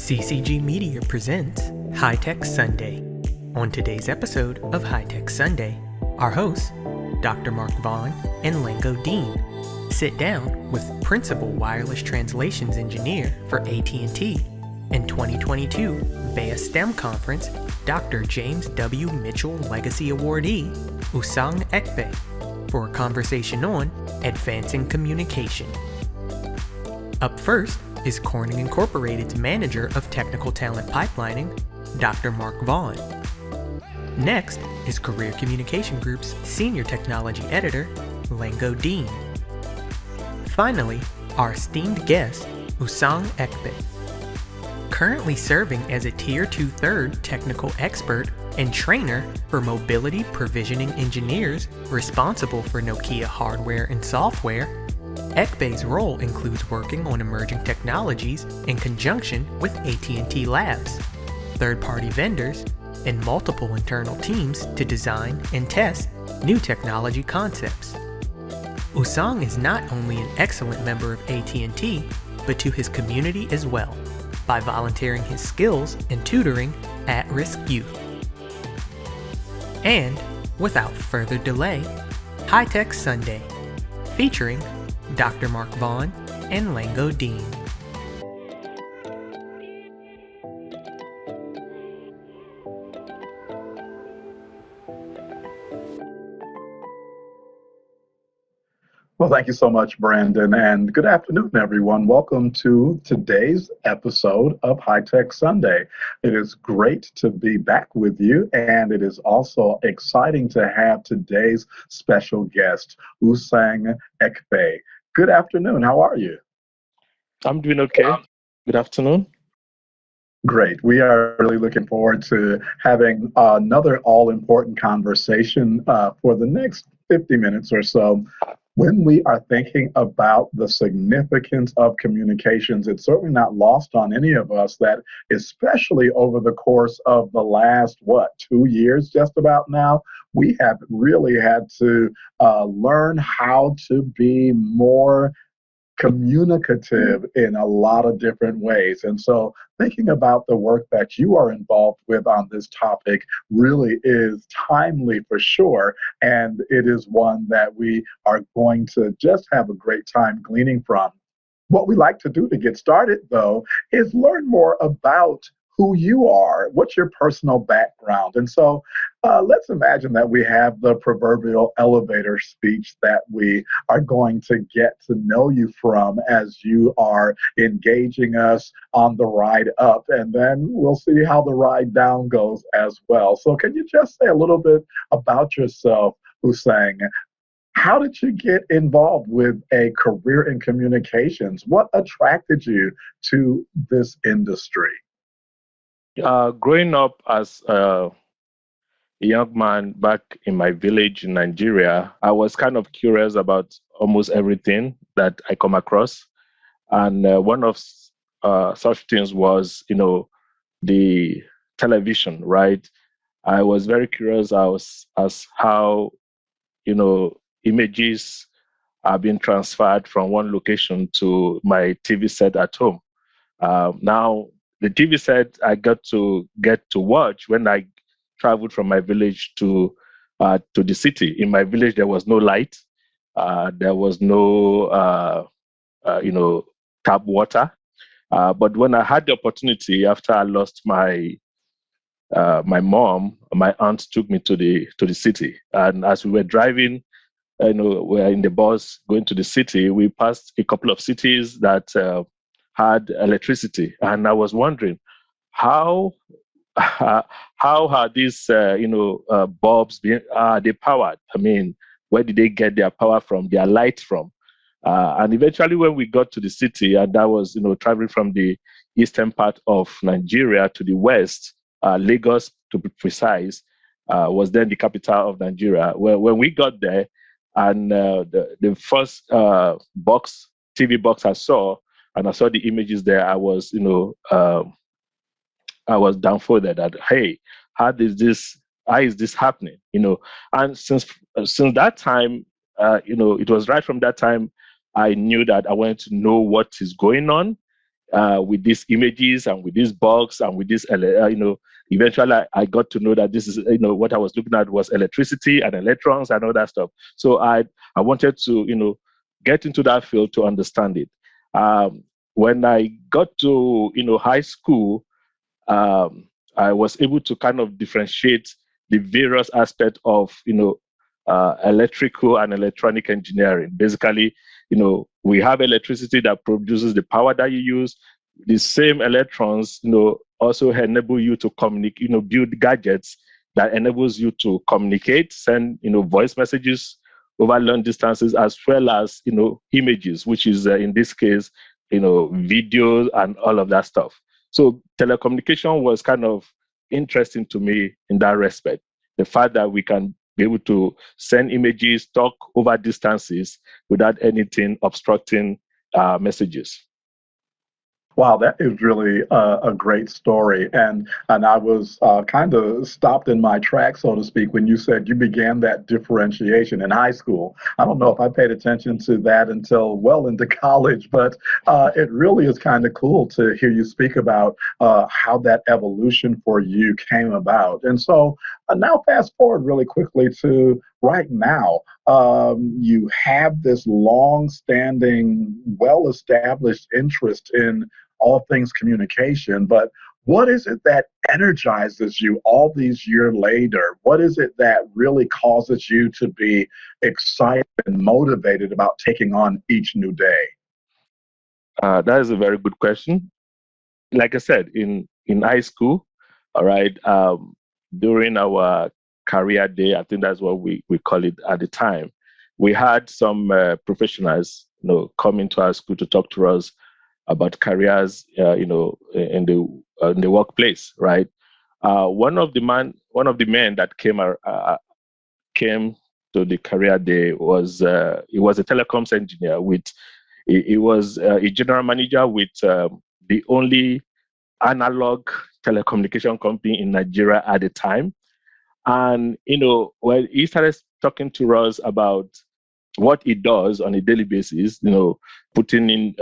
CCG Media presents High Tech Sunday. On today's episode of High Tech Sunday, our hosts, Dr. Vaughn and Lango Deen, sit down with Principal Wireless Translations Engineer for AT&T and 2022 BEYA STEM Conference Dr. James W. Mitchell Legacy Awardee, Usang Ekpe, for a conversation on advancing communication. Up first is Corning Incorporated's Manager of Technical Talent Pipelining, Dr. Mark Vaughn. Next is Career Communication Group's Senior Technology Editor, Lango Deen. Finally, our esteemed guest, Usang Ekpe. Currently serving as a Tier 2 third technical expert and trainer for mobility provisioning engineers responsible for Nokia hardware and software, Ekpe's role includes working on emerging technologies in conjunction with AT&T Labs, third-party vendors, and multiple internal teams to design and test new technology concepts. Usang is not only an excellent member of AT&T, but to his community as well, by volunteering his skills in tutoring at-risk youth. And, without further delay, High Tech Sunday, featuring Dr. Mark Vaughn and Lango Deen. Well, thank you so much, Brandon, and good afternoon, everyone. Welcome to today's episode of High Tech Sunday. It is great to be back with you, and it is also exciting to have today's special guest, Usang Ekpe. Good afternoon. How are you? I'm doing okay. Good afternoon. Great. We are really looking forward to having another all-important conversation for the next 50 minutes or so. When we are thinking about the significance of communications, it's certainly not lost on any of us that, especially over the course of the last, 2 years just about now, we have really had to learn how to be more communicative in a lot of different ways. And so thinking about the work that you are involved with on this topic really is timely for sure. And it is one that we are going to just have a great time gleaning from. What we like to do to get started, though, is learn more about who you are, what's your personal background. And so let's imagine that we have the proverbial elevator speech that we are going to get to know you from as you are engaging us on the ride up, and then we'll see how the ride down goes as well. So can you just say a little bit about yourself, Usang? How did you get involved with a career in communications? What attracted you to this industry? Growing up as a young man back in my village in Nigeria, I was kind of curious about almost everything that I come across. And one of such things was, the television, right? I was very curious as how, images are being transferred from one location to my TV set at home. Now, the TV set I got to watch when I traveled from my village to the city. In my village, there was no light. There was no, tap water. But when I had the opportunity, after I lost my mom, my aunt took me to the city. And as we were driving, we were in the bus going to the city. We passed a couple of cities that had electricity, and I was wondering how are these bulbs they powered? I mean, where did they get their power from, their light from? And eventually, when we got to the city, and that was traveling from the eastern part of Nigeria to the west, Lagos to be precise, was then the capital of Nigeria. When we got there, and the first TV box I saw. And I saw the images there. I was, I was dumbfounded that, hey, how is this happening? And since that time, it was right from that time I knew that I wanted to know what is going on with these images and with these bugs and with this, eventually I got to know that this is, what I was looking at was electricity and electrons and all that stuff. So I wanted to, get into that field to understand it. When I got to, high school, I was able to kind of differentiate the various aspects of, electrical and electronic engineering. Basically, we have electricity that produces the power that you use. The same electrons, also enable you to communicate, build gadgets that enables you to communicate, send, voice messages over long distances, as well as, images, which is in this case, videos and all of that stuff. So telecommunication was kind of interesting to me in that respect. The fact that we can be able to send images, talk over distances without anything obstructing messages. Wow, that is really a great story. And I was kind of stopped in my tracks, so to speak, when you said you began that differentiation in high school. I don't know if I paid attention to that until well into college, but it really is kind of cool to hear you speak about how that evolution for you came about. And so now fast forward really quickly to right now. You have this long-standing, well-established interest in all things communication, but what is it that energizes you all these years later? What is it that really causes you to be excited and motivated about taking on each new day? That is a very good question. Like I said, in high school, all right, during our career day, I think that's what we call it at the time, we had some professionals, come into our school to talk to us about careers, in the workplace, right? One of the men that came to the career day was he was a telecoms engineer with he was a general manager with the only analog telecommunication company in Nigeria at the time. And when he started talking to us about what he does on a daily basis, putting in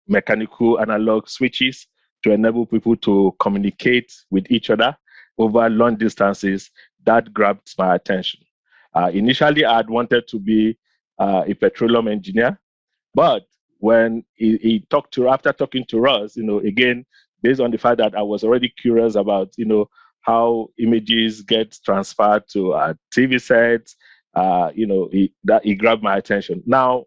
mechanical analog switches to enable people to communicate with each other over long distances, that grabbed my attention. Initially, I had wanted to be a petroleum engineer, but when he after talking to us, again, based on the fact that I was already curious about, how images get transferred to TV sets, he grabbed my attention. Now,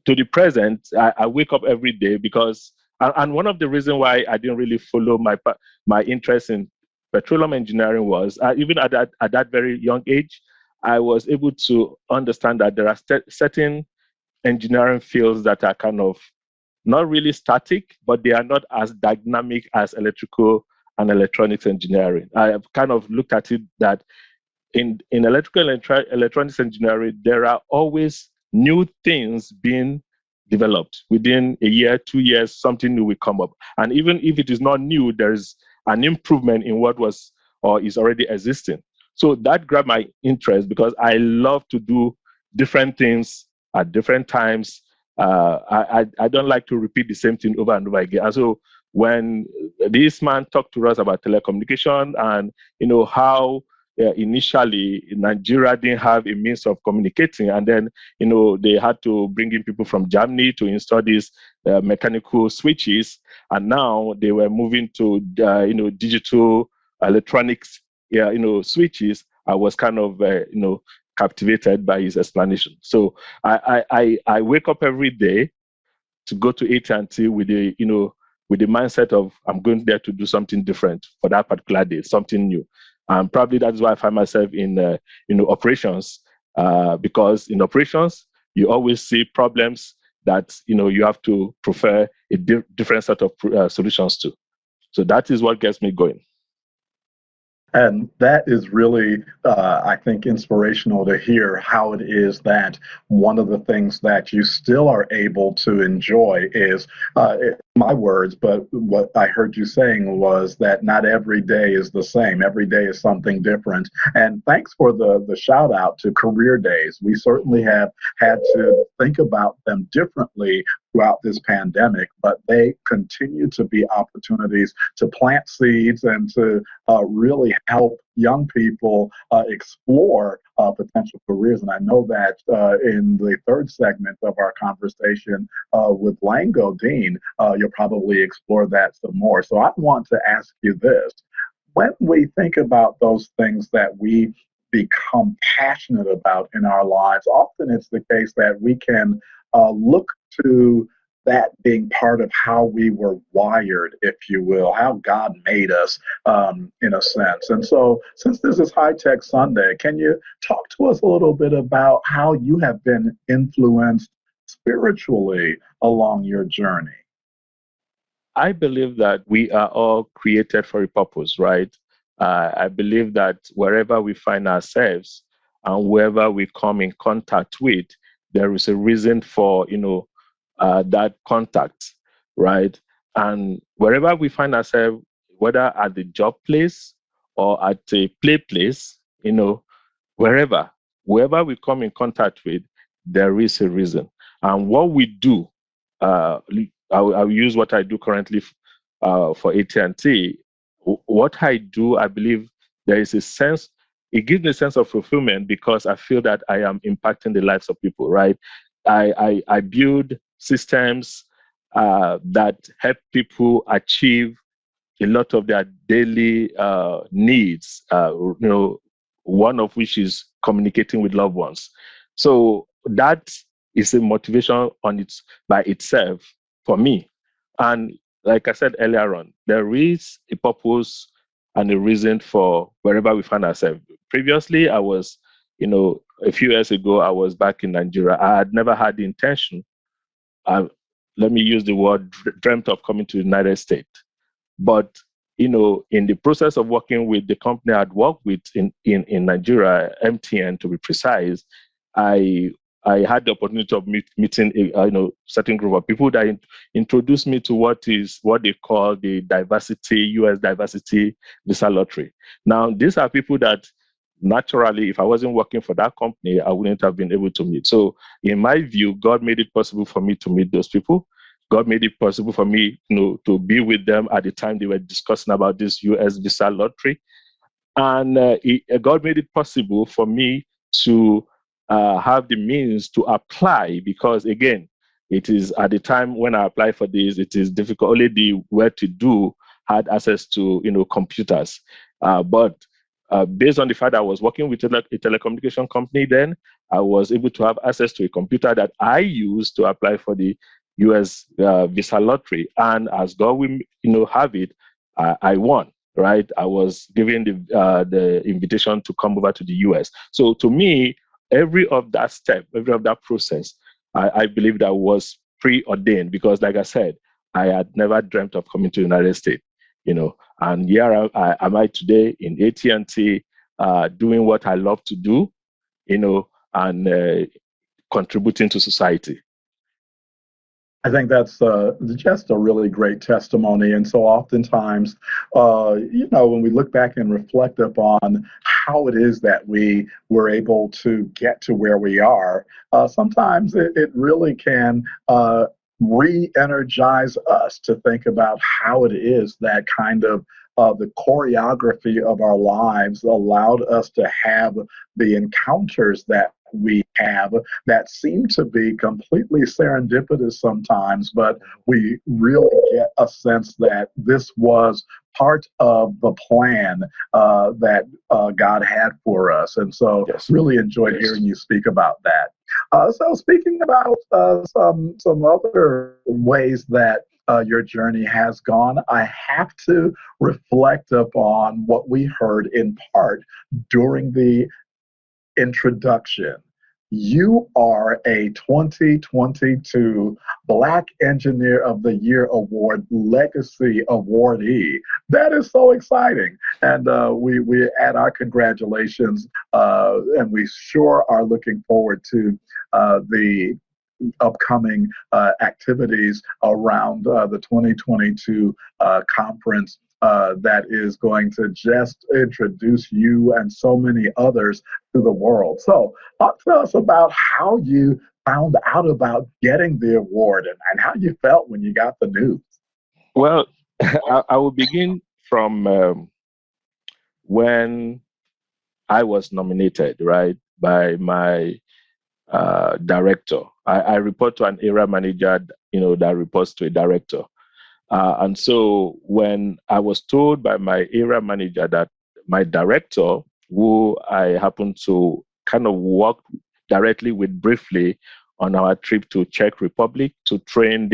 to the present, I wake up every day because, and one of the reasons why I didn't really follow my interest in petroleum engineering was, even at that very young age, I was able to understand that there are certain engineering fields that are kind of not really static, but they are not as dynamic as electrical and electronics engineering. I have kind of looked at it that in electrical and electronics engineering, there are always new things being developed. Within a year, 2 years, something new will come up. And even if it is not new, there's an improvement in what was or is already existing. So that grabbed my interest because I love to do different things at different times. I don't like to repeat the same thing over and over again. And so when this man talked to us about telecommunication and how initially Nigeria didn't have a means of communicating, and then they had to bring in people from Germany to install these mechanical switches, and now they were moving to digital electronics switches. I was kind of captivated by his explanation. So I wake up every day to go to AT&T with the mindset of I'm going there to do something different for that particular day, something new. And probably that's why I find myself in operations, because in operations you always see problems that you have to prefer a different set of solutions to. So that is what gets me going. And that is really, I think, inspirational to hear how it is that one of the things that you still are able to enjoy is my words, but what I heard you saying was that not every day is the same. Every day is something different. And thanks for the shout out to career days. We certainly have had to think about them differently throughout this pandemic, but they continue to be opportunities to plant seeds and to really help young people explore potential careers. And I know that in the third segment of our conversation with Lango Deen, you'll probably explore that some more. So I want to ask you this. When we think about those things that we become passionate about in our lives, often it's the case that we can look to that being part of how we were wired, if you will, how God made us in a sense. And so, since this is High Tech Sunday, can you talk to us a little bit about how you have been influenced spiritually along your journey? I believe that we are all created for a purpose, right? I believe that wherever we find ourselves and wherever we come in contact with, there is a reason for, that contact, right? And wherever we find ourselves, whether at the job place or at a play place, wherever, wherever we come in contact with, there is a reason. And what we do, I'll use what I do currently for AT&T. What I do, I believe there is a sense, it gives me a sense of fulfillment because I feel that I am impacting the lives of people, right? I build systems that help people achieve a lot of their daily needs, one of which is communicating with loved ones. So that is a motivation on its by itself for me. And like I said earlier on, there is a purpose and a reason for wherever we find ourselves. Previously, I was, a few years ago, I was back in Nigeria. I had never had the intention, uh, let me use the word, dreamt of coming to the United States. But in the process of working with the company I'd worked with in Nigeria, MTN to be precise, I I had the opportunity of meeting a certain group of people that introduced me to what they call the diversity U.S. diversity visa lottery. Now, these are people that naturally, if I wasn't working for that company, I wouldn't have been able to meet. So, in my view, God made it possible for me to meet those people. God made it possible for me, to be with them at the time they were discussing about this U.S. visa lottery, and God made it possible for me to have the means to apply, because again, it is at the time when I applied for this, it is difficult. Only the well-to-do had access to computers, but based on the fact that I was working with a telecommunication company, then I was able to have access to a computer that I used to apply for the U.S. Visa lottery, and as God will have it, I won. Right, I was given the invitation to come over to the U.S. So to me, every of that step, every of that process, I believe that was preordained, because, like I said, I had never dreamt of coming to the United States. And here am I today in AT&T, doing what I love to do, and contributing to society. I think that's just a really great testimony. And so oftentimes, when we look back and reflect upon how it is that we were able to get to where we are, sometimes it really can re-energize us to think about how it is that kind of the choreography of our lives allowed us to have the encounters that we have that seem to be completely serendipitous sometimes, but we really get a sense that this was part of the plan that God had for us. And so, Yes. really enjoyed hearing you speak about that. So, speaking about some other ways that your journey has gone, I have to reflect upon what we heard in part during the introduction. You are a 2022 Black Engineer of the Year Award Legacy Awardee. That is so exciting. And we add our congratulations, and we sure are looking forward to the upcoming activities around the 2022 conference that is going to just introduce you and so many others to the world. So talk to us about how you found out about getting the award and how you felt when you got the news. Well, I will begin from when I was nominated, right, by my director. I report to an area manager, that reports to a director. And so when I was told by my area manager that my director, who I happened to kind of work directly with briefly on our trip to Czech Republic to train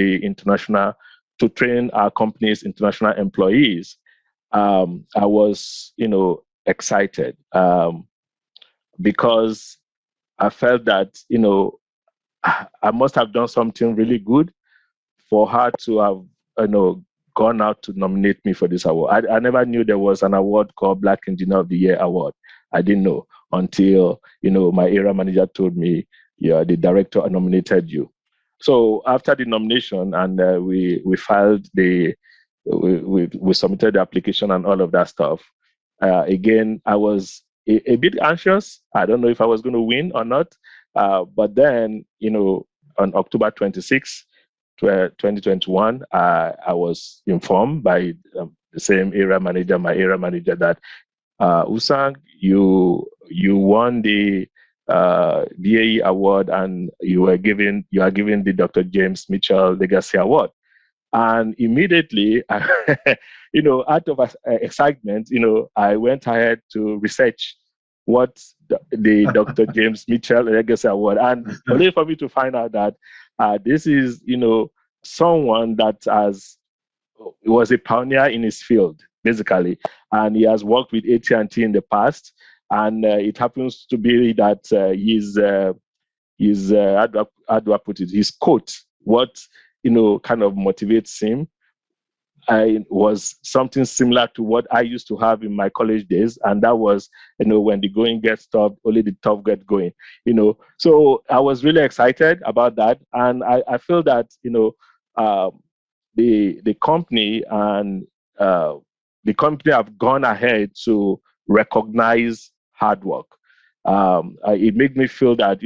our company's international employees, I was, excited because I felt that, I must have done something really good for her to have, gone out to nominate me for this award. I never knew there was an award called Black Engineer of the Year award. I didn't know until, my area manager told me, yeah, the director nominated you. So after the nomination, and we filed we submitted the application and all of that stuff. Again, I was a bit anxious. I don't know if I was going to win or not. But then, on October 26th, 2021, I was informed by the same area manager, my area manager, that Usang, you won the BAE award, and you are given the Dr. James Mitchell Legacy Award. And immediately, out of excitement, I went ahead to research what the Dr. James Mitchell Legacy Award, and only for me to find out that this is, someone that was a pioneer in his field, basically, and he has worked with AT&T in the past, and it happens to be that his how do I put it? His quote, what kind of motivates him, was something similar to what I used to have in my college days, and that was, when the going gets tough, only the tough get going. So I was really excited about that, and I feel that the company and the company have gone ahead to recognize hard work. It made me feel that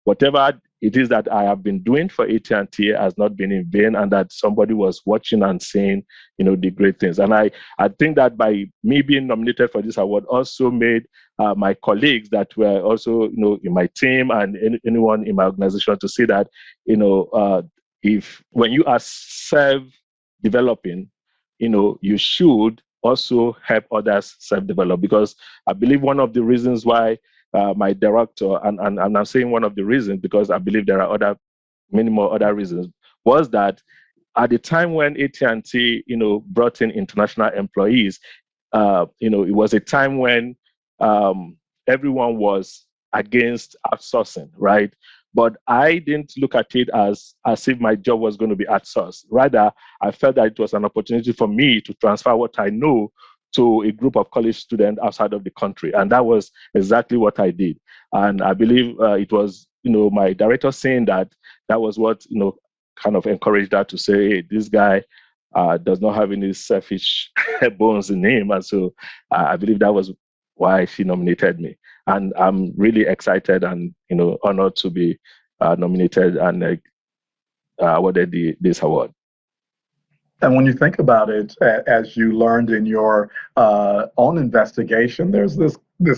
whatever it is that I have been doing for AT&T has not been in vain, and that somebody was watching and saying, the great things. And I think that by me being nominated for this award also made my colleagues that were also, in my team and anyone in my organization to see that, if when you are self-developing, you should also help others self-develop, because I believe one of the reasons why my director, and I'm saying one of the reasons because I believe there are many more other reasons, was that at the time when AT&T, brought in international employees, it was a time when everyone was against outsourcing, right? But I didn't look at it as if my job was going to be outsourced. Rather, I felt that it was an opportunity for me to transfer what I know to a group of college students outside of the country. And that was exactly what I did. And I believe it was, my director saying that was what, kind of encouraged her to say, hey, this guy does not have any selfish bones in him. And so I believe that was why she nominated me. And I'm really excited and, honored to be nominated and awarded this award. And when you think about it, as you learned in your own investigation, there's this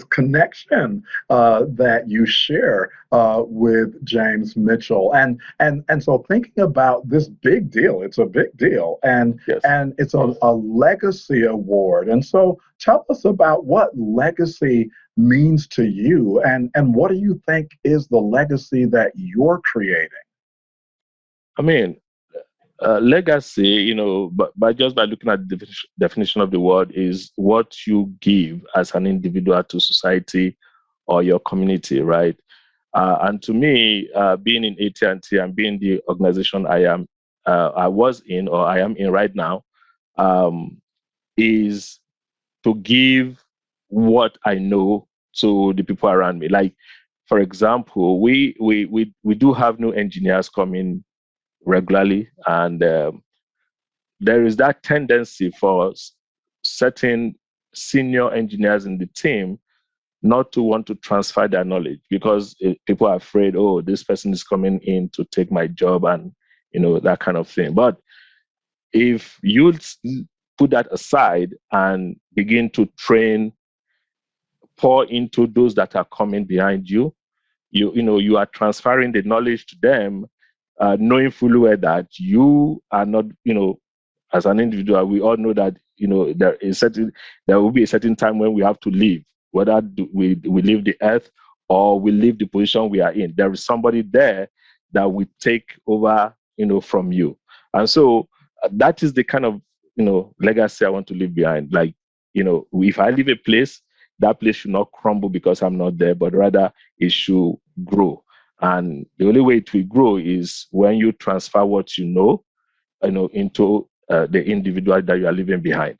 connection that you share with James Mitchell, and so thinking about this big deal, it's a big deal, and yes. And it's a legacy award. And so tell us about what legacy means to you, and what do you think is the legacy that you're creating? I mean, legacy, but just by looking at the definition of the word, is what you give as an individual to society or your community, right? And to me, being in AT&T and being the organization I was in, or I am in right now, is to give what I know to the people around me. Like, for example, we do have new engineers coming regularly, and there is that tendency for certain senior engineers in the team not to want to transfer their knowledge because people are afraid, oh, this person is coming in to take my job, and that kind of thing. But if you put that aside and begin to train, pour into those that are coming behind you, you are transferring the knowledge to them, knowing fully well that you are not, as an individual, we all know that there will be a certain time when we have to leave, whether we leave the earth or we leave the position we are in. There is somebody there that will take over, from you. And so that is the kind of legacy I want to leave behind. Like, if I leave a place, that place should not crumble because I'm not there, but rather it should grow. And the only way it will grow is when you transfer what you know into the individual that you are leaving behind.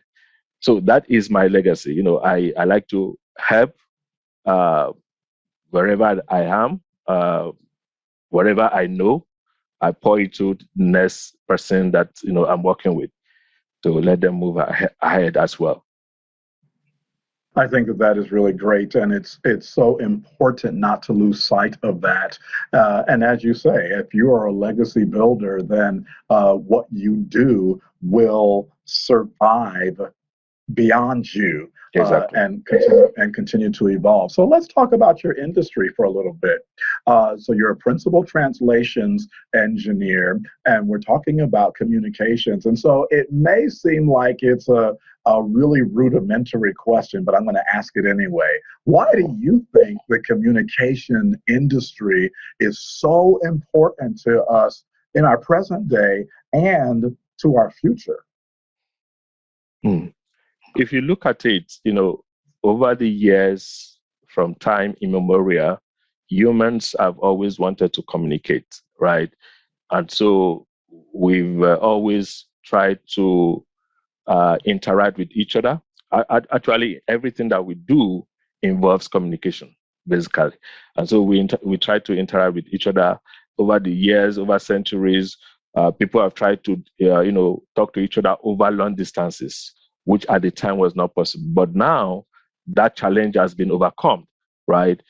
So that is my legacy. I like to help wherever I am, wherever I know, I pour it to the next person that I'm working with to let them move ahead as well. I think that is really great, and it's so important not to lose sight of that. And as you say, if you are a legacy builder, then what you do will survive beyond you. Exactly. And continue to evolve. So let's talk about your industry for a little bit. So you're a principal translations engineer, and we're talking about communications. And so it may seem like it's a really rudimentary question, but I'm going to ask it anyway. Why do you think the communication industry is so important to us in our present day and to our future? If you look at it, over the years, from time immemorial, humans have always wanted to communicate, right? And so we've always tried to interact with each other. Actually, everything that we do involves communication, basically. And so we try to interact with each other over the years, over centuries. People have tried to, talk to each other over long distances, which at the time was not possible. But now that challenge has been overcome, right?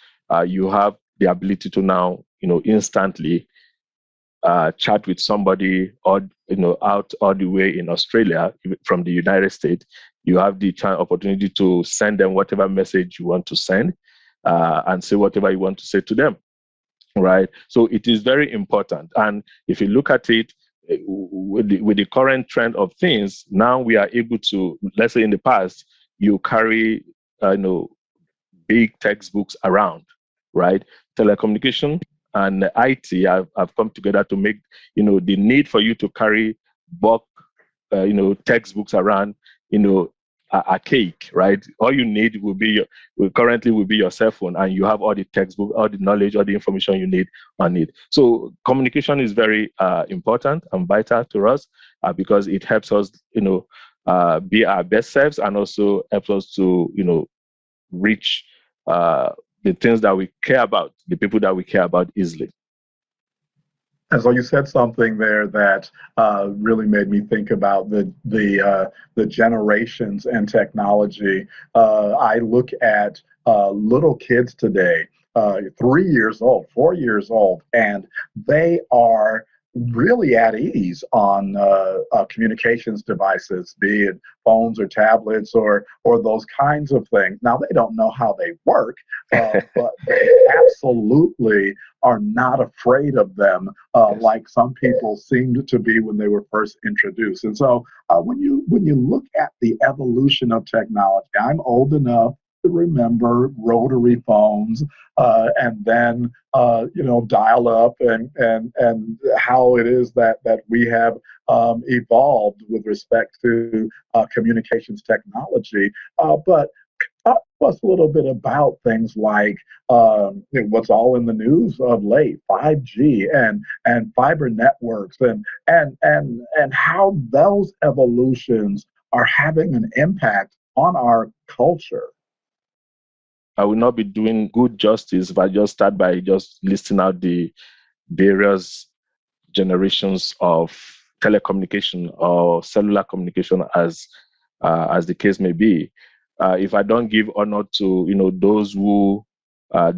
You have the ability to now, instantly chat with somebody or out all the way in Australia from the United States. You have the opportunity to send them whatever message you want to send and say whatever you want to say to them, right? So it is very important. And if you look at it with the current trend of things, now we are able to, let's say in the past, you carry big textbooks around, right? Telecommunication and IT have come together to make the need for you to carry bulk textbooks around archaic, right? All you need will be currently will be your cell phone, and you have all the textbook, all the knowledge, all the information you need on it. So communication is very important and vital to us because it helps us be our best selves, and also helps us to reach the things that we care about, the people that we care about easily. And so you said something there that really made me think about the generations and technology. I look at little kids today, 3 years old, 4 years old, and they are really at ease on communications devices, be it phones or tablets or those kinds of things. Now, they don't know how they work, but they absolutely are not afraid of them like some people seemed to be when they were first introduced. And so when you look at the evolution of technology, I'm old enough to remember rotary phones and then dial up and how it is that we have evolved with respect to communications technology. But talk to us a little bit about things like what's all in the news of late, 5G and fiber networks, and how those evolutions are having an impact on our culture. I will not be doing good justice if I just start by just listing out the various generations of telecommunication or cellular communication as the case may be. If I don't give honor to those who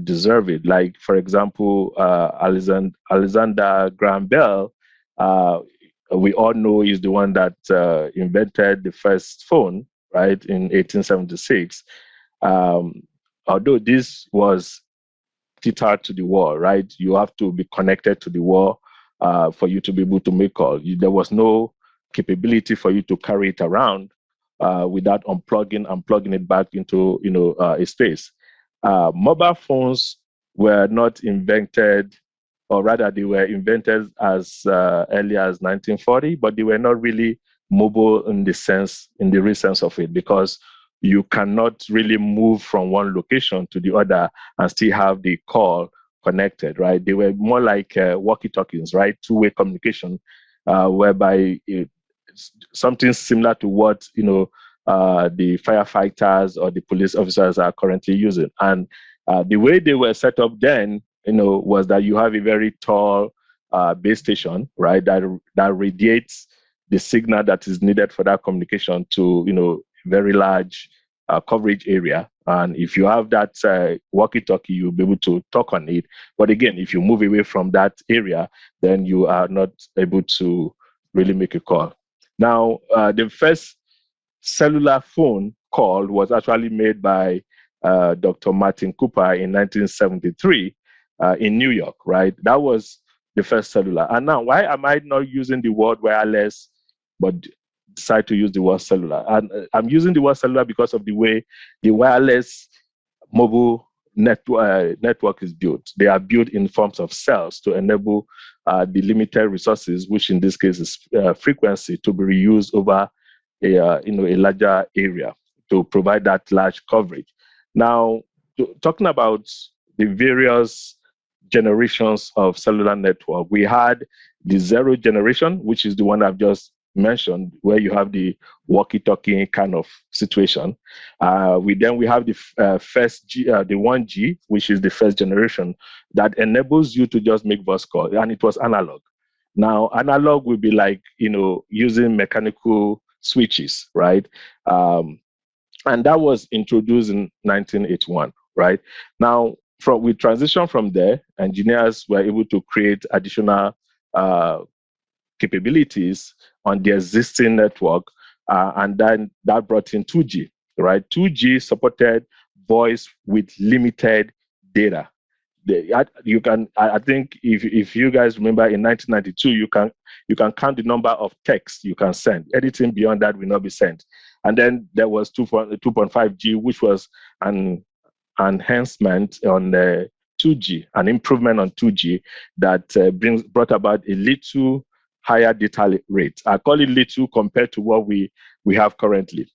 deserve it, like for example Alexander Graham Bell, we all know is the one that invented the first phone, right, in 1876. Although this was tethered to the wall, right? You have to be connected to the wall for you to be able to make call. There was no capability for you to carry it around without unplugging and plugging it back into a space. Mobile phones were not invented, or rather, they were invented as early as 1940, but they were not really mobile in the real sense of it, because you cannot really move from one location to the other and still have the call connected, right? They were more like walkie-talkies, right? Two-way communication, whereby something similar to what the firefighters or the police officers are currently using. And the way they were set up then, was that you have a very tall base station, right? That radiates the signal that is needed for that communication to very large coverage area. And if you have that walkie-talkie, you'll be able to talk on it. But again, if you move away from that area, then you are not able to really make a call. Now, the first cellular phone call was actually made by Dr. Martin Cooper in 1973 in New York, right? That was the first cellular. And now, why am I not using the word wireless, but decide to use the word cellular? And I'm using the word cellular because of the way the wireless mobile network is built. They are built in forms of cells to enable the limited resources, which in this case is frequency, to be reused over a larger area to provide that large coverage. Now, talking about the various generations of cellular network, we had the zero generation, which is the one I've just mentioned, where you have the walkie-talkie kind of situation. We have the first G, the 1G, which is the first generation that enables you to just make voice call, and it was analog. Now, analog would be like using mechanical switches, right? And that was introduced in 1981, right? Now, we transitioned from there. Engineers were able to create additional capabilities on the existing network, and then that brought in 2G, right? 2G supported voice with limited data. I think if you guys remember in 1992, you can count the number of texts you can send. Anything beyond that will not be sent. And then there was 2.5G, which was an enhancement on 2G, an improvement on 2G that brought about a little higher data rate. I call it little compared to what we have currently.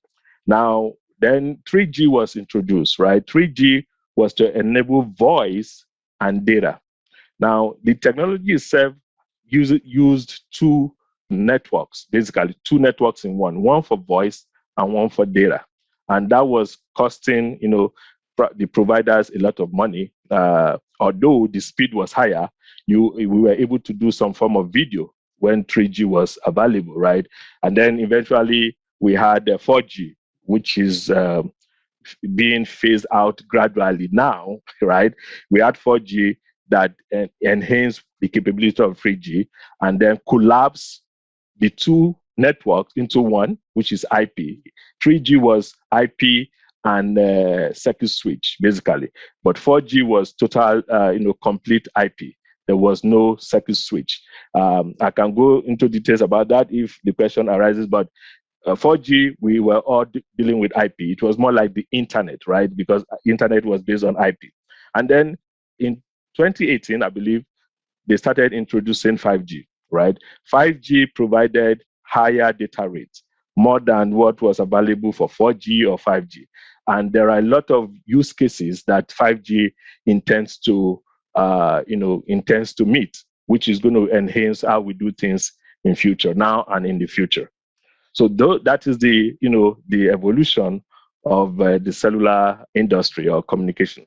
Now, then 3G was introduced, right? 3G was to enable voice and data. Now, the technology itself used two networks, basically two networks in one for voice and one for data. And that was costing, the providers a lot of money. Although the speed was higher, we were able to do some form of video when 3G was available, right? And then eventually we had 4G, which is being phased out gradually now, right? We had 4G that enhanced the capability of 3G and then collapsed the two networks into one, which is IP. 3G was IP and circuit switch, basically. But 4G was total, complete IP. There was no circuit switch. I can go into details about that if the question arises, but 4G, we were all dealing with IP. It was more like the internet, right? Because internet was based on IP. And then in 2018, I believe, they started introducing 5G, right? 5G provided higher data rates, more than what was available for 4G or 5G. And there are a lot of use cases that 5G intends to meet, which is going to enhance how we do things in future, now and in the future. So that is the evolution of the cellular industry or communication.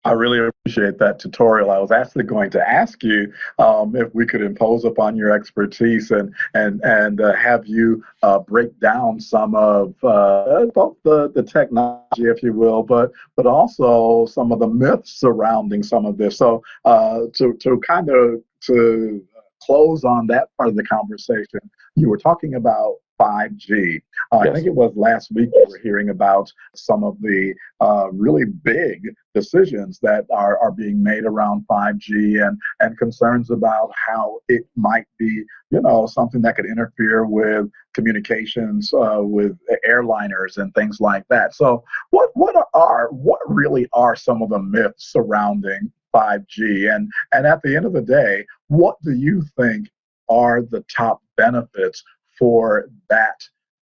I really appreciate that tutorial. I was actually going to ask you if we could impose upon your expertise and have you break down some of both the technology, if you will, but also some of the myths surrounding some of this. So to close on that part of the conversation, you were talking about 5G. I Yes. think it was last week we were hearing about some of the really big decisions that are being made around 5G and concerns about how it might be, something that could interfere with communications with airliners and things like that. So what really are some of the myths surrounding 5G? And at the end of the day, what do you think are the top benefits for that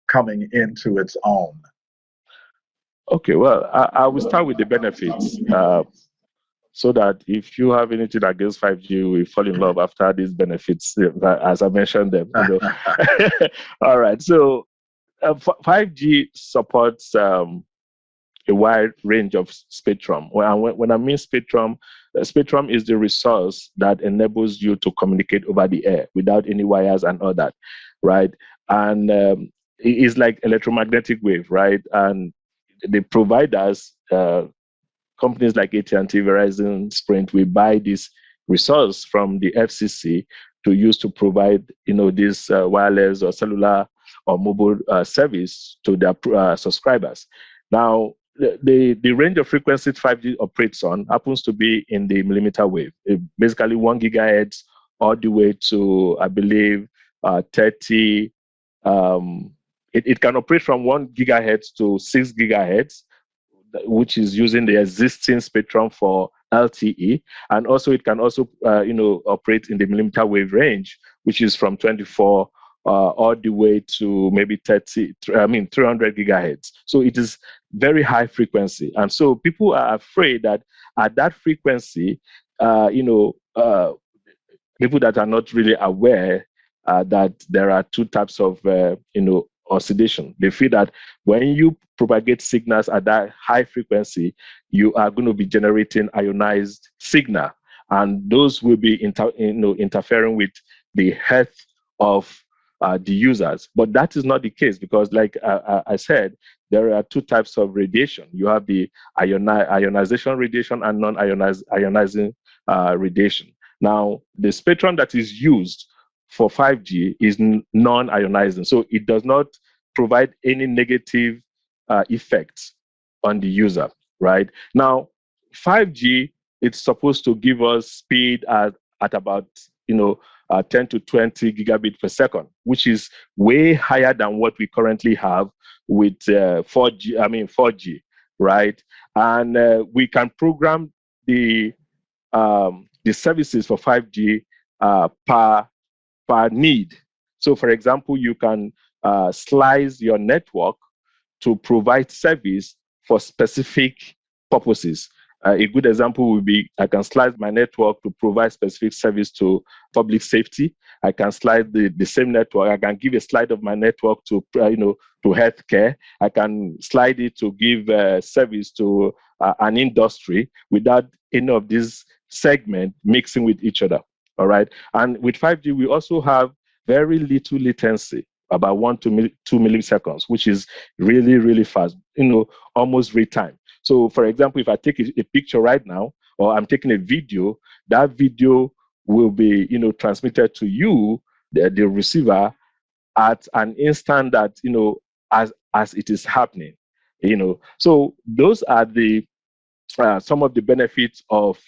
coming into its own? Okay, well, I will start with the benefits, so that if you have anything against 5G, we fall in love after these benefits, as I mentioned them. All right, so 5G supports a wide range of spectrum. When I mean spectrum, spectrum is the resource that enables you to communicate over the air without any wires and all that, right? And it is like electromagnetic wave, right? And the providers, companies like AT&T, Verizon, Sprint, we buy this resource from the FCC to use to provide, this wireless or cellular or mobile service to their subscribers. Now, the range of frequencies 5G operates on happens to be in the millimeter wave, basically 1 gigahertz all the way to, I believe, 30. It can operate from 1 gigahertz to 6 gigahertz, which is using the existing spectrum for LTE, and also it can also operate in the millimeter wave range, which is from 24 all the way to maybe 300 gigahertz. So it is very high frequency, and so people are afraid that at that frequency, people that are not really aware that there are two types of oscillation. They feel that when you propagate signals at that high frequency, you are going to be generating ionized signal, and those will be interfering with the health of the users. But that is not the case, because like I said, there are two types of radiation. You have the ionization radiation and non-ionizing radiation. Now, the spectrum that is used for 5G is non-ionizing, so it does not provide any negative effects on the user, right? Now, 5G, it's supposed to give us speed at about 10 to 20 gigabit per second, which is way higher than what we currently have with 4G, right? And we can program the services for 5G per need. So, for example, you can slice your network to provide service for specific purposes. A good example would be I can slice my network to provide specific service to public safety. I can slice the same network. I can give a slide of my network to to healthcare. I can slide it to give service to an industry without any of these segments mixing with each other. All right. And with 5G, we also have very little latency, about 1 to 2 milliseconds, which is really, really fast, almost real time. So, for example, if I take a picture right now, or I'm taking a video, that video will be, transmitted to you, the receiver, at an instant that, as it is happening, So those are the some of the benefits of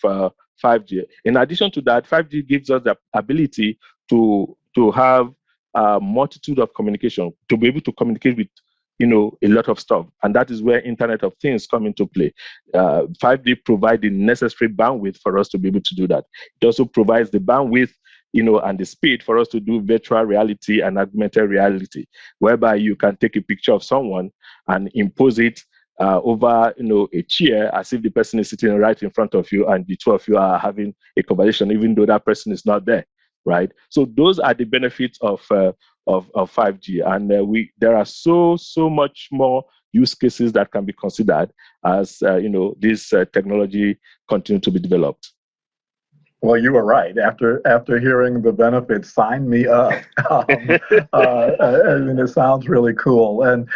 5G. In addition to that, 5G gives us the ability to have a multitude of communication, to be able to communicate with a lot of stuff, and that is where Internet of Things come into play. 5G provides the necessary bandwidth for us to be able to do that. It also provides the bandwidth, and the speed for us to do virtual reality and augmented reality, whereby you can take a picture of someone and impose it over a chair, as if the person is sitting right in front of you, and the two of you are having a conversation, even though that person is not there, right? So those are the benefits of 5G, and there are so much more use cases that can be considered as this technology continue to be developed. Well, you were right. After hearing the benefits, sign me up. I mean, it sounds really cool, and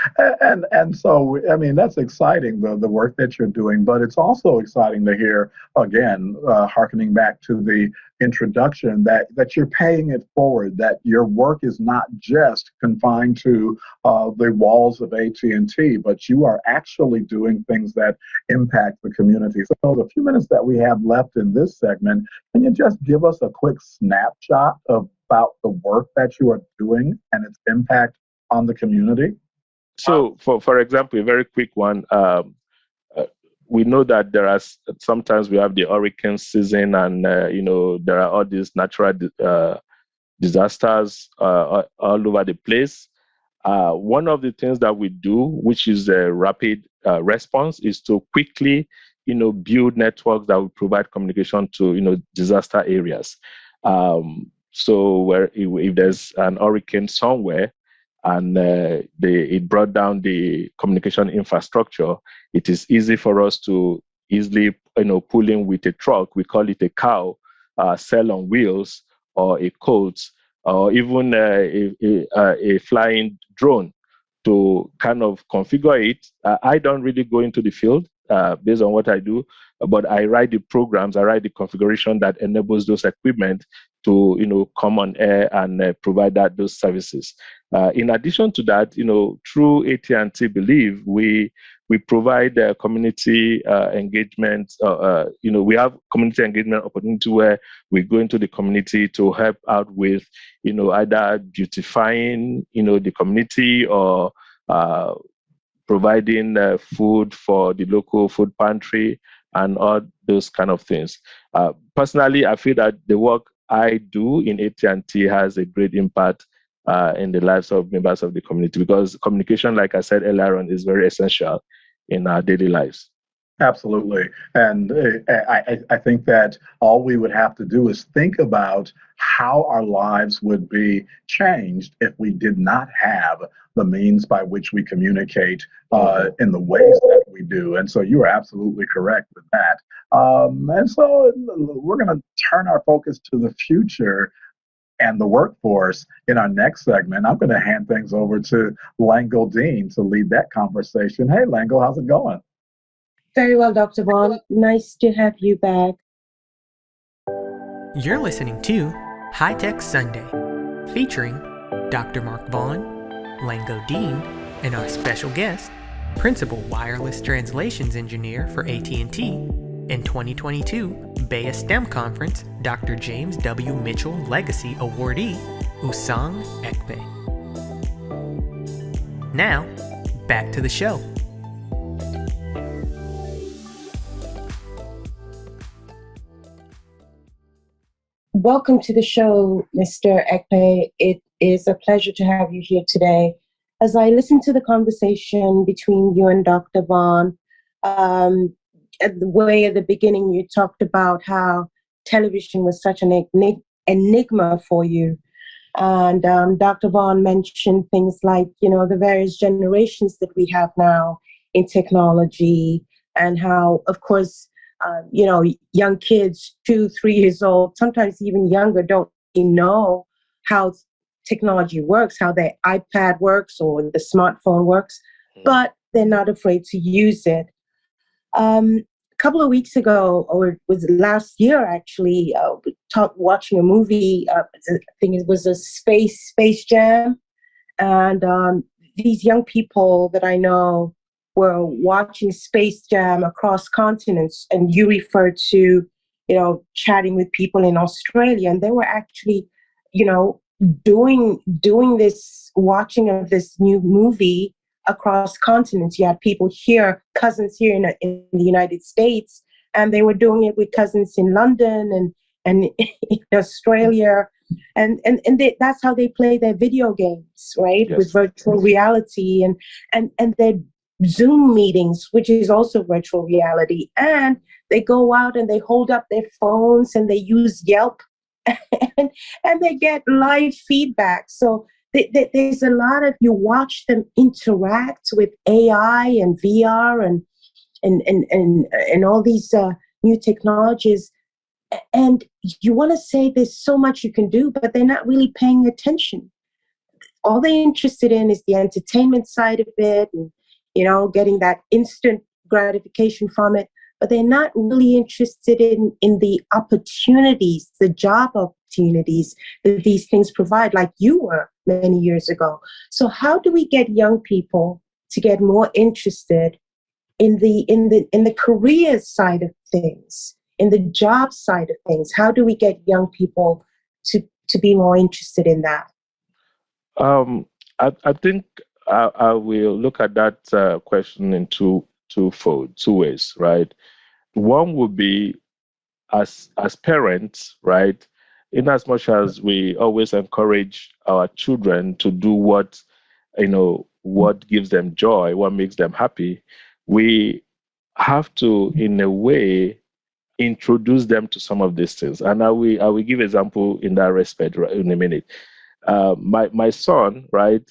so I mean that's exciting, the work that you're doing. But it's also exciting to hear again, harkening back to the introduction, that you're paying it forward. That your work is not just confined to the walls of AT&T, but you are actually doing things that impact the community. So the few minutes that we have left in this segment, can you just give us a quick snapshot about the work that you are doing and its impact on the community? So, for example, a very quick one. We know that sometimes we have the hurricane season, and there are all these natural disasters all over the place. One of the things that we do, which is a rapid response, is to quickly, build networks that will provide communication to, disaster areas. So where if there's an hurricane somewhere and it brought down the communication infrastructure, it is easy for us to easily, pull in with a truck. We call it a cow, cell on wheels, or a coat, or even a flying drone to kind of configure it. I don't really go into the field based on what I do, but I write the programs, I write the configuration that enables those equipment to come on air and provide those services. In addition to that, through AT&T Believe, we provide community engagement. We have community engagement opportunity where we go into the community to help out with, either beautifying, the community, or providing food for the local food pantry and all those kind of things. Personally, I feel that the work I do in AT&T has a great impact in the lives of members of the community, because communication, like I said earlier on, is very essential in our daily lives. Absolutely. And I think that all we would have to do is think about how our lives would be changed if we did not have the means by which we communicate in the ways that we do. And so you are absolutely correct with that. And so we're going to turn our focus to the future and the workforce in our next segment. I'm going to hand things over to Lango Deen to lead that conversation. Hey, Lango, how's it going? Very well, Dr. Vaughn. Nice to have you back. You're listening to High Tech Sunday, featuring Dr. Mark Vaughn, Lango Deen, and our special guest, Principal Wireless Translations Engineer for AT&T and 2022 BEYA STEM Conference Dr. James W. Mitchell Legacy Awardee, Usang Ekpe. Now, back to the show. Welcome to the show, Mr. Ekpe. It is a pleasure to have you here today. As I listened to the conversation between you and Dr. Vaughn, at the beginning, you talked about how television was such an enigma for you. And Dr. Vaughn mentioned things like, the various generations that we have now in technology, and how, of course, young kids, 2, 3 years old, sometimes even younger, don't even know how technology works, how their iPad works or the smartphone works, but they're not afraid to use it. A couple of weeks ago, or it was last year actually, watching a movie. I think it was a Space Jam, and these young people that I know were watching Space Jam across continents, and you referred to, chatting with people in Australia, and they were actually, doing this watching of this new movie across continents. You had people here, cousins here in the United States, and they were doing it with cousins in London and in Australia, and that's how they play their video games, right? Yes. With virtual reality and their Zoom meetings, which is also virtual reality. And they go out and they hold up their phones and they use Yelp and they get live feedback. So there's a lot of, you watch them interact with AI and VR and all these new technologies. And you want to say there's so much you can do, but they're not really paying attention. All they're interested in is the entertainment side of it, and getting that instant gratification from it. But they're not really interested in the opportunities, the job opportunities that these things provide, like you were many years ago. So how do we get young people to get more interested in the career side of things, in the job side of things? How do we get young people to be more interested in that? I think I will look at that question in two ways, right? One would be as parents, right? In as much as we always encourage our children to do what gives them joy, what makes them happy, we have to, in a way, introduce them to some of these things. And I will give example in that respect in a minute. My son, right,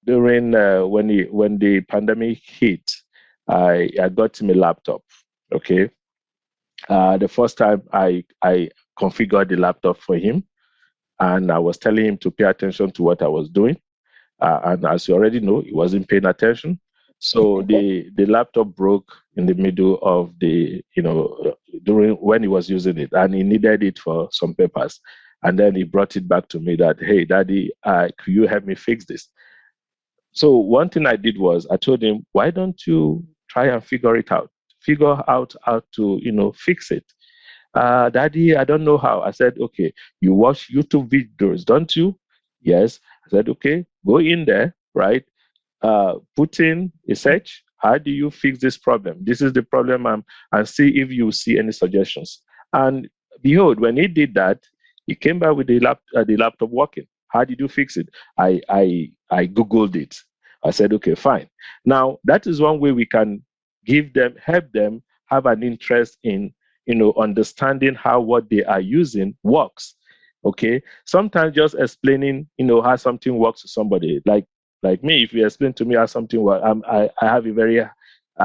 during when the pandemic hit, I got him a laptop. Okay, the first time I configured the laptop for him, and I was telling him to pay attention to what I was doing. And as you already know, he wasn't paying attention. So the laptop broke in the middle of the, during when he was using it, and he needed it for some papers. And then he brought it back to me that, hey, Daddy, could you help me fix this? So one thing I did was I told him, why don't you try and figure out how to, fix it? Daddy, I don't know how. I said, okay, you watch YouTube videos, don't you? Yes. I said, okay, go in there, right? Put in a search. How do you fix this problem? This is the problem, and see if you see any suggestions. And behold, when he did that, he came back with the laptop working. How did you fix it? I Googled it. I said, okay, fine. Now, that is one way we can help them have an interest in understanding how what they are using works. Okay. Sometimes just explaining, how something works to somebody, like me, if you explain to me how something works, I have a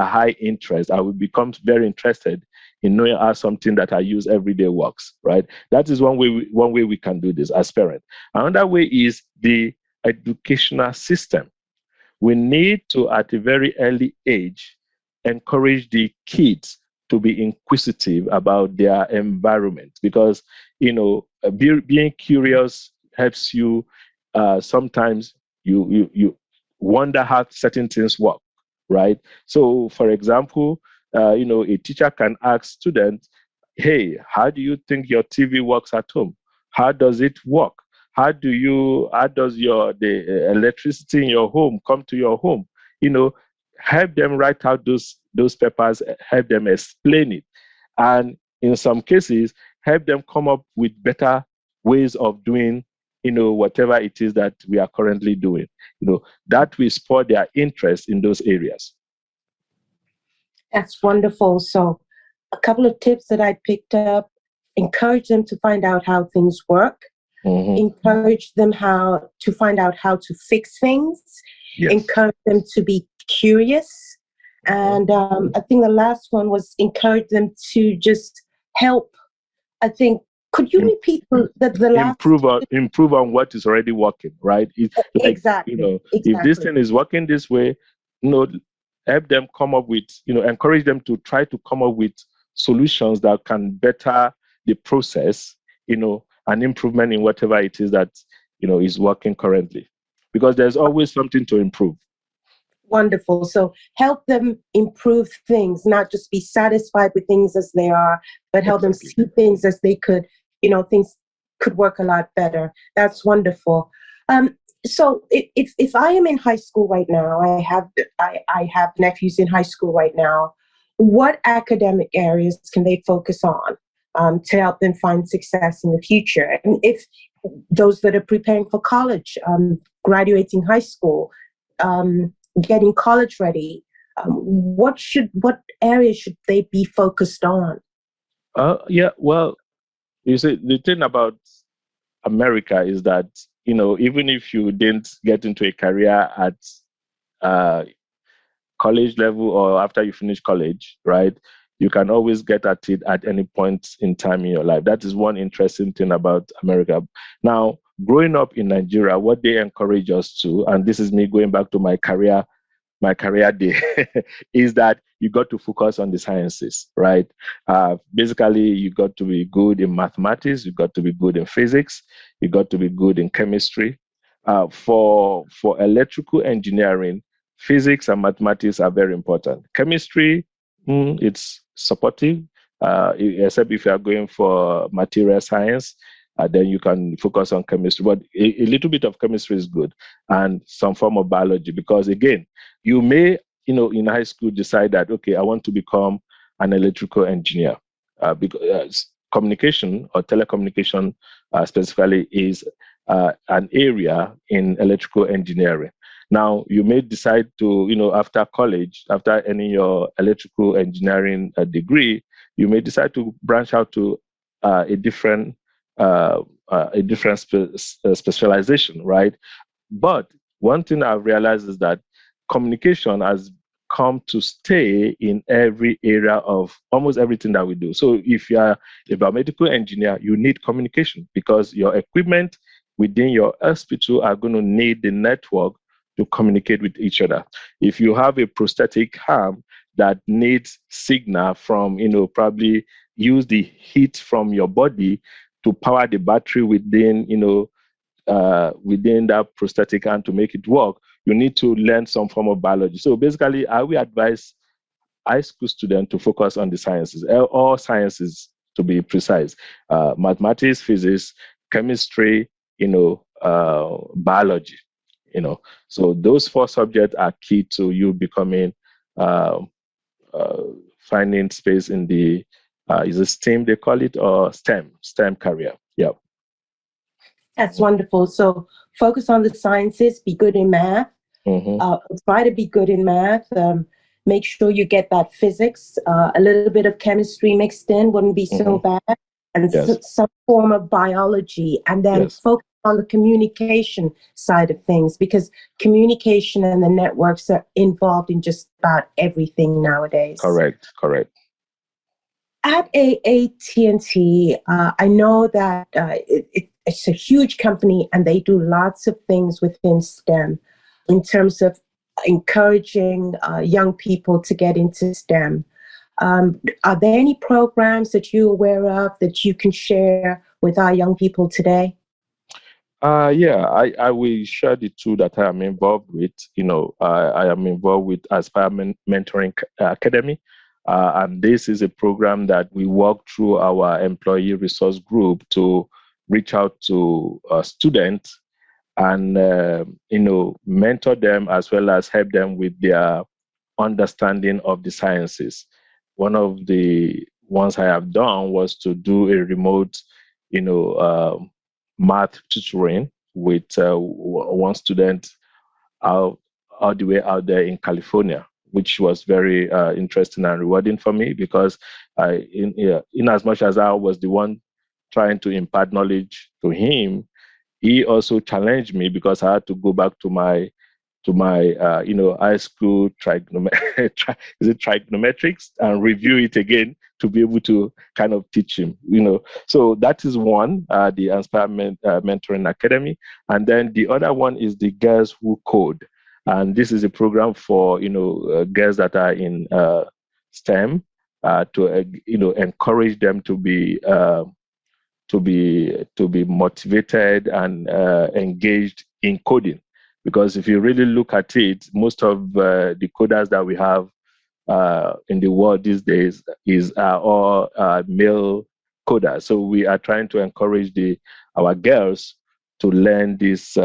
high interest. I will become very interested in knowing how something that I use every day works, right? That is one way we can do this as parents. Another way is the educational system. We need to, at a very early age, encourage the kids to be inquisitive about their environment, because being curious helps you. Sometimes you wonder how certain things work, right? So, for example, a teacher can ask students, "Hey, how do you think your TV works at home? How does it work? How does the electricity in your home come to your home?" Help them write out those papers, help them explain it, and in some cases, help them come up with better ways of doing, whatever it is that we are currently doing. That will spur their interest in those areas. That's wonderful. So a couple of tips that I picked up: encourage them to find out how things work, encourage them to find out how to fix things, encourage them to be curious. And I think the last one was encourage them to just help. I think, could you repeat the last? Improve on what is already working, right? Exactly. If this thing is working this way, help them come up with, encourage them to try to come up with solutions that can better the process, an improvement in whatever it is that, is working currently. Because there's always something to improve. Wonderful. So help them improve things, not just be satisfied with things as they are, but help them see things as they could, things could work a lot better. That's wonderful. So if I am in high school right now, I have nephews in high school right now, what academic areas can they focus on to help them find success in the future? And if those that are preparing for college, graduating high school, getting college ready, what areas should they be focused on? Well, you see, the thing about America is that even if you didn't get into a career at college level or after you finish college, right? You can always get at it at any point in time in your life. That is one interesting thing about America. Now, growing up in Nigeria, what they encourage us to, and this is me going back to my career day, is that you got to focus on the sciences, right? Basically, you got to be good in mathematics, you got to be good in physics, you got to be good in chemistry. For electrical engineering, physics and mathematics are very important. Chemistry, it's supportive, except if you are going for material science, then you can focus on chemistry. But a little bit of chemistry is good, and some form of biology, because again, you may, in high school decide that, okay, I want to become an electrical engineer, because communication or telecommunication specifically is an area in electrical engineering. Now, you may decide to, after college, after any your electrical engineering degree, you may decide to branch out to a different specialization, right? But one thing I've realized is that communication has come to stay in every area of almost everything that we do. So if you are a biomedical engineer, you need communication, because your equipment within your hospital are going to need the network to communicate with each other. If you have a prosthetic arm that needs signal from, probably use the heat from your body to power the battery within, within that prosthetic arm to make it work, you need to learn some form of biology. So basically, I will advise high school students to focus on the sciences, all sciences to be precise, mathematics, physics, chemistry, biology. So those 4 subjects are key to you becoming, finding space in the, is it STEM they call it, or STEM career? Yeah. That's wonderful. So focus on the sciences, be good in math, try to be good in math, make sure you get that physics, a little bit of chemistry mixed in wouldn't be so bad, and some form of biology, and then focus on the communication side of things, because communication and the networks are involved in just about everything nowadays. Correct. At AT&T, I know that it's a huge company and they do lots of things within STEM in terms of encouraging young people to get into STEM. Are there any programs that you're aware of that you can share with our young people today? Yeah, I will share the 2 that I am involved with. I am involved with Aspire Mentoring Academy. And this is a program that we work through our employee resource group to reach out to students and, mentor them, as well as help them with their understanding of the sciences. One of the ones I have done was to do a remote, math tutoring with one student all the way out there in California, which was very interesting and rewarding for me, because in as much as I was the one trying to impart knowledge to him, he also challenged me, because I had to go back to my high school trigonometrics and review it again to be able to kind of teach him. So that is one, the Inspire Mentoring Academy, and then the other one is the Girls Who Code, and this is a program for girls that are in STEM, to encourage them to be motivated and engaged in coding. Because if you really look at it, most of the coders that we have in the world these days is all male coders. So we are trying to encourage our girls to learn this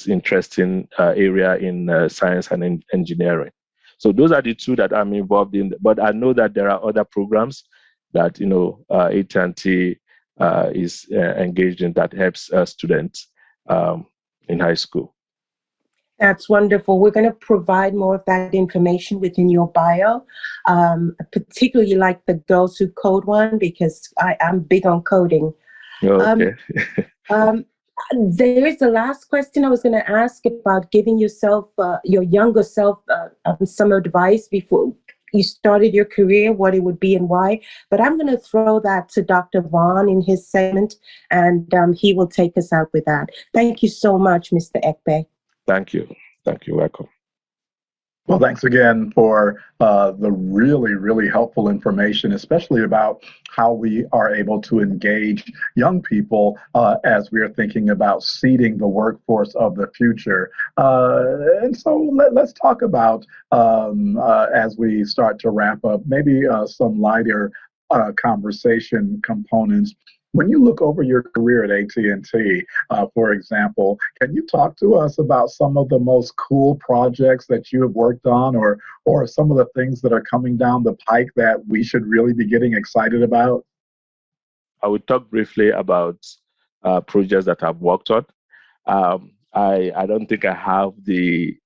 interesting area in science and engineering. So those are the 2 that I'm involved in. But I know that there are other programs that AT&T is engaged in that helps students in high school. That's wonderful. We're going to provide more of that information within your bio. Particularly like the Girls Who Code one, because I'm big on coding. Okay. There is the last question I was going to ask about giving yourself, your younger self, some advice before you started your career, what it would be and why. But I'm going to throw that to Dr. Vaughn in his segment, and he will take us out with that. Thank you so much, Mr. Ekpe. Thank you. Thank you. Welcome. Well, thanks again for the really, really helpful information, especially about how we are able to engage young people as we are thinking about seeding the workforce of the future. And so let's talk about, as we start to wrap up, maybe some lighter conversation components. When you look over your career at AT&T, for example, can you talk to us about some of the most cool projects that you have worked on, or some of the things that are coming down the pike that we should really be getting excited about? I will talk briefly about projects that I've worked on. I don't think I have the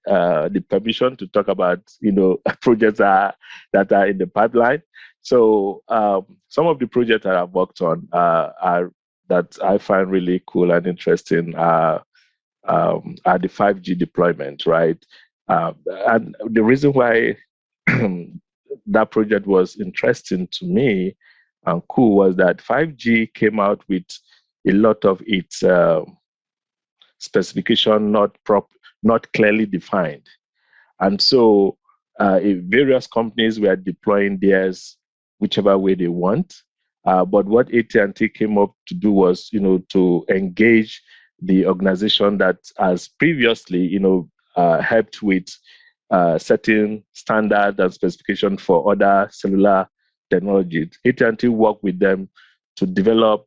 permission to talk about projects that are in the pipeline. So some of the projects that I've worked on are that I find really cool and interesting are the 5G deployment, right? And the reason why that project was interesting to me and cool was that 5G came out with a lot of its specification not clearly defined, and so various companies were deploying theirs whichever way they want. But what AT&T came up to do was, to engage the organization that has previously, helped with setting standard and specification for other cellular technologies. AT&T worked with them to develop,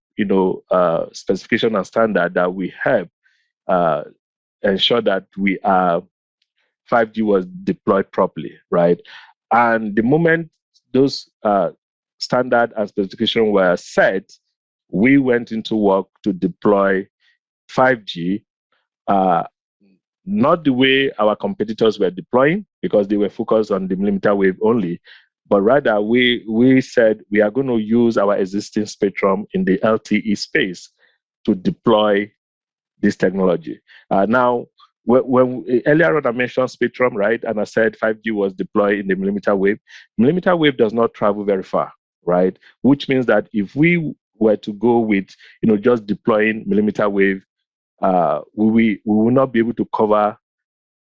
specification and standard that we help ensure that 5G was deployed properly, right? And the moment those standard and specification were set, we went into work to deploy 5G, not the way our competitors were deploying, because they were focused on the millimeter wave only, but rather we said we are going to use our existing spectrum in the LTE space to deploy this technology. Now, when earlier on I mentioned spectrum, right, and I said 5G was deployed in the millimeter wave. Millimeter wave does not travel very far, right? Which means that if we were to go with, just deploying millimeter wave, we will not be able to cover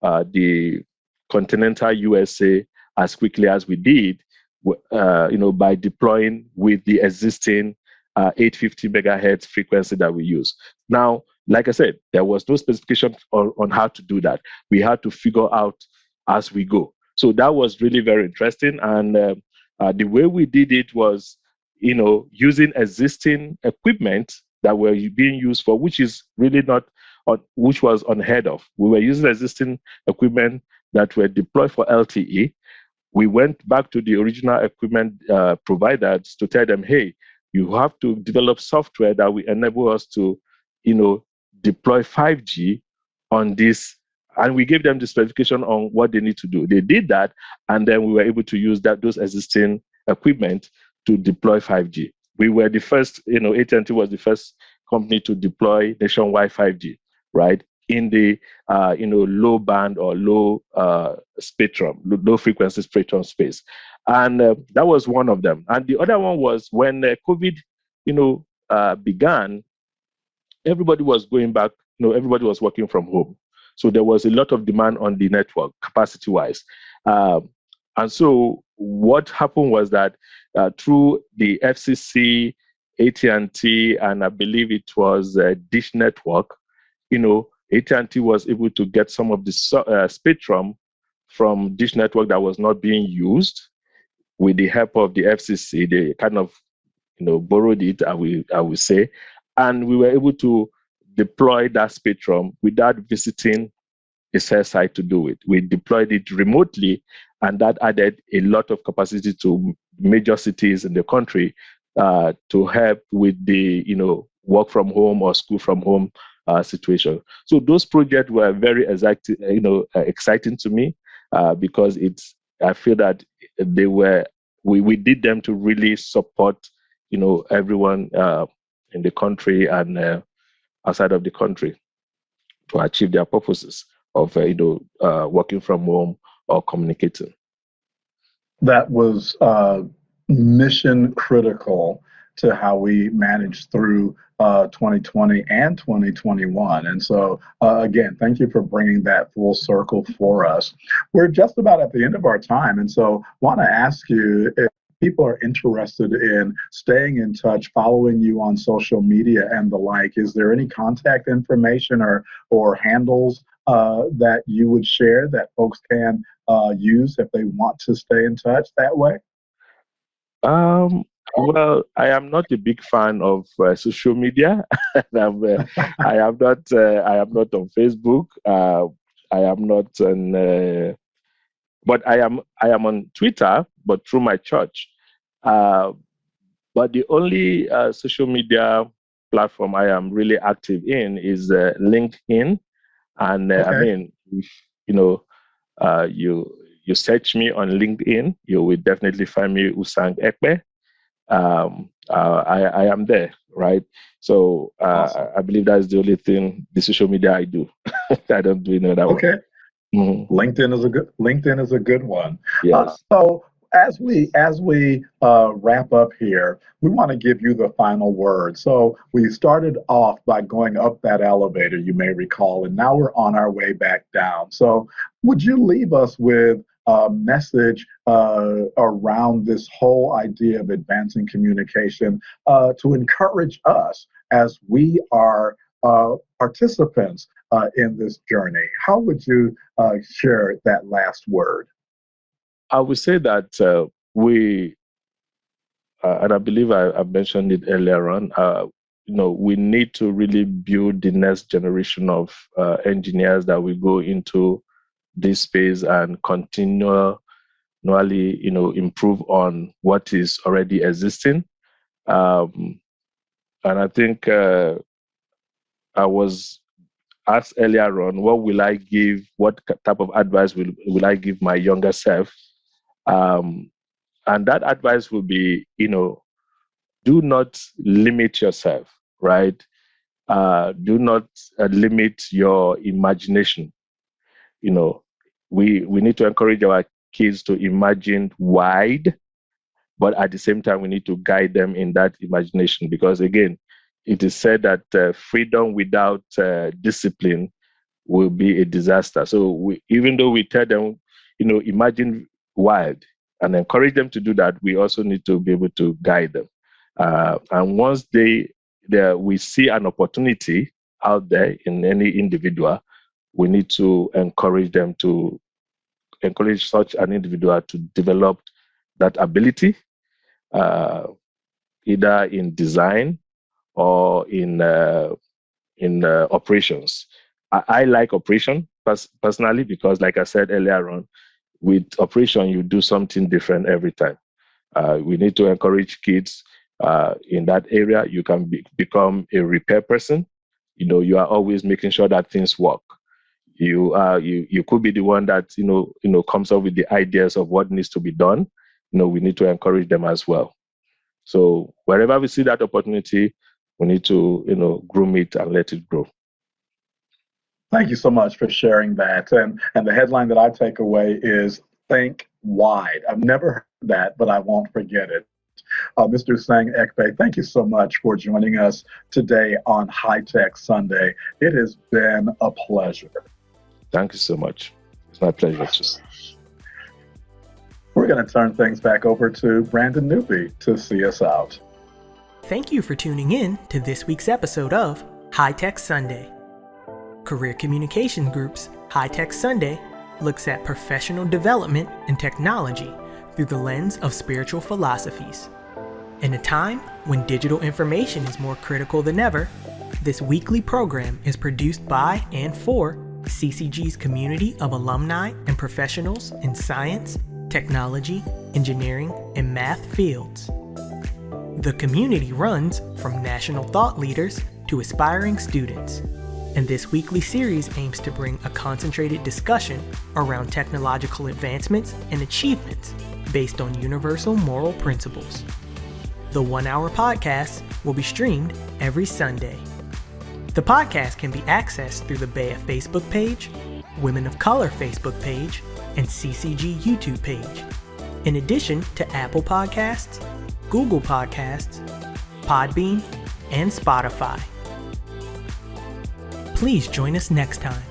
the continental USA as quickly as we did, by deploying with the existing 850 megahertz frequency that we use. Now, like I said, there was no specification on how to do that. We had to figure out as we go. So that was really very interesting. And the way we did it was, using existing equipment that were being used for, which is really not, which was unheard of. We were using existing equipment that were deployed for LTE. We went back to the original equipment providers to tell them, hey, you have to develop software that will enable us to, deploy 5G on this. And we gave them the specification on what they need to do. They did that, and then we were able to use those existing equipment to deploy 5G. We were the first, AT&T was the first company to deploy nationwide 5G, right? In the low band or low spectrum, low frequency spectrum space. And that was one of them. And the other one was when COVID, began, everybody was going back, everybody was working from home. So there was a lot of demand on the network, capacity-wise. And so what happened was that through the FCC, AT&T, and I believe it was Dish Network, AT&T was able to get some of the spectrum from Dish Network that was not being used. With the help of the FCC, they kind of, borrowed it, I will say, and we were able to deploy that spectrum without visiting a cell site to do it. We deployed it remotely, and that added a lot of capacity to major cities in the country to help with the, work from home or school from home situation. So those projects were very exciting to me because I feel that we did them to really support, everyone in the country and outside of the country to achieve their purposes of working from home or communicating. That was mission critical to how we managed through 2020 and 2021. And so, again, thank you for bringing that full circle for us. We're just about at the end of our time. And so want to ask you if people are interested in staying in touch, following you on social media and the like, is there any contact information or handles that you would share that folks can use if they want to stay in touch that way? Well, I am not a big fan of social media. I am not. I am not on Facebook. I am not on. But I am. I am on Twitter, but through my church. But the only social media platform I am really active in is LinkedIn, and Okay. I mean, if you search me on LinkedIn, you will definitely find me, Usang Ekpe. I am there, right? So Awesome. I believe that's the only thing, the social media I do. I don't do any other one. Okay. Mm-hmm. LinkedIn is a good one. Yes. So as we wrap up here, we want to give you the final word. So we started off by going up that elevator, you may recall, and now we're on our way back down. So would you leave us with a message around this whole idea of advancing communication to encourage us as we are participants in this journey? How would you share that last word? I would say that we, and I believe I mentioned it earlier on, we need to really build the next generation of engineers that will go into this space and continually, improve on what is already existing. And I think I was asked earlier on, what type of advice will I give my younger self? And that advice will be, do not limit yourself, right? Do not limit your imagination. We need to encourage our kids to imagine wide, but at the same time, we need to guide them in that imagination, because again, it is said that freedom without discipline will be a disaster. So even though we tell them, imagine wild and encourage them to do that, we also need to be able to guide them. And once we see an opportunity out there in any individual, we need to encourage such an individual to develop that ability, either in design or in operations. I like operation personally because, like I said earlier on, with operation, you do something different every time. We need to encourage kids in that area. You can become a repair person. You are always making sure that things work. You could be the one that comes up with the ideas of what needs to be done. We need to encourage them as well. So wherever we see that opportunity, we need to groom it and let it grow. Thank you so much for sharing that. And the headline that I take away is think wide. I've never heard that, but I won't forget it. Mr. Usang Ekpe, thank you so much for joining us today on High Tech Sunday. It has been a pleasure. Thank you so much. It's my pleasure too. We're going to turn things back over to Brandon Newby to see us out. Thank you for tuning in to this week's episode of High Tech Sunday. Career Communication Group's High Tech Sunday looks at professional development and technology through the lens of spiritual philosophies. In a time when digital information is more critical than ever, this weekly program is produced by and for CCG's community of alumni and professionals in science, technology, engineering, and math fields. The community runs from national thought leaders to aspiring students, and this weekly series aims to bring a concentrated discussion around technological advancements and achievements based on universal moral principles. The 1-hour podcast will be streamed every Sunday. The The podcast can be accessed through the BEYA Facebook page, Women of Color Facebook page, and CCG YouTube page, in addition to Apple Podcasts, Google Podcasts, Podbean, and Spotify. Please join us next time.